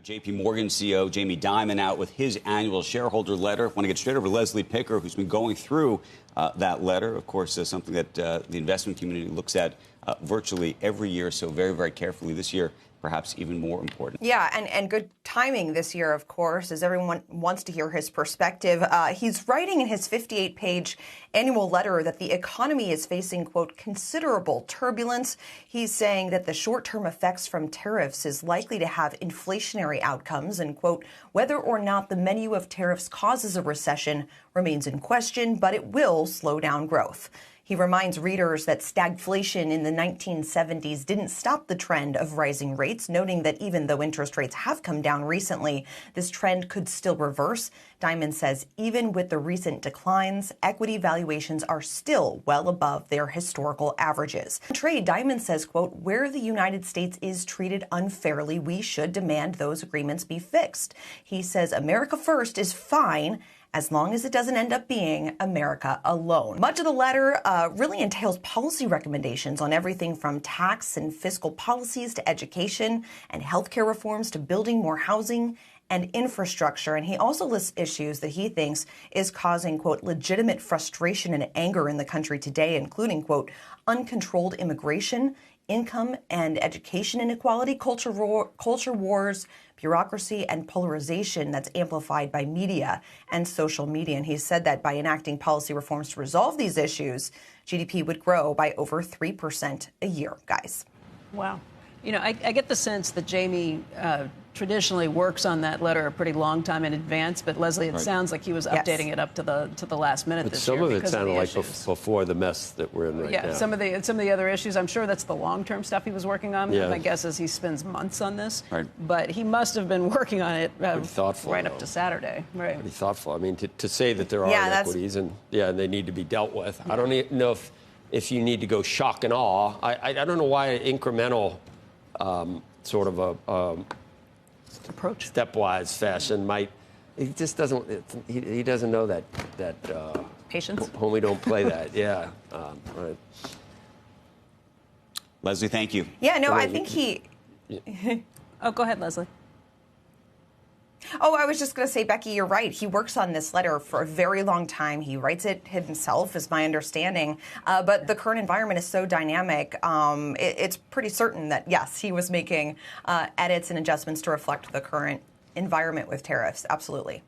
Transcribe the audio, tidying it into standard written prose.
Jpmogon Ceo Dimon out with his annual shareholder letter. I want to get straight over to Leslie Picker, who's been going through that letter. Of course, something that the investment community looks at virtually every year, so very, very carefully this year. Perhaps even more important. Yeah, and good timing this year, of course, as everyone wants to hear his perspective. He's writing in his 58-page annual letter that the economy is facing, quote, considerable turbulence. He's saying that the short-term effects from tariffs is likely to have inflationary outcomes and, quote, whether or not the menu of tariffs causes a recession remains in question, but it will slow down growth. He reminds readers that stagflation in the 1970s didn't stop the trend of rising rates, noting that even though interest rates have come down recently, this trend could still reverse. Dimon says even with the recent declines, equity valuations are still well above their historical averages. On trade, Dimon says, quote, where the United States is treated unfairly, we should demand those agreements be fixed. He says America first is fine, as long as it doesn't end up being America alone. Much of the letter really entails policy recommendations on everything from tax and fiscal policies to education and healthcare reforms to building more housing and infrastructure. And he also lists issues that he thinks is causing, quote, legitimate frustration and anger in the country today, including, quote, uncontrolled immigration, income and education inequality, culture wars, bureaucracy, and polarization that's amplified by media and social media. And he said that by enacting policy reforms to resolve these issues, GDP would grow by over 3% a year, guys. Wow. You know, I get the sense that Jamie traditionally works on that letter a pretty long time in advance, but Leslie, it sounds like he was updating it up to the last minute this year. Some of it sounded like before the mess that we're in right now. Yeah, some of the other issues. I'm sure that's the long-term stuff he was working on. Yeah. My guess is he spends months on this, but he must have been working on it right up to Saturday. Right. Pretty thoughtful. I mean, to say that there are inequities and they need to be dealt with. I don't know if you need to go shock and awe. I don't know why incremental sort of a approach, stepwise fashion might. He just doesn't. He doesn't know that patience. Homie, don't play that. Yeah. Right. Leslie, thank you. Yeah. No, I think he. Oh, go ahead, Leslie. Oh, I was just going to say, Becky, you're right. He works on this letter for a very long time. He writes it himself, is my understanding. But the current environment is so dynamic. It's pretty certain that, yes, he was making edits and adjustments to reflect the current environment with tariffs. Absolutely.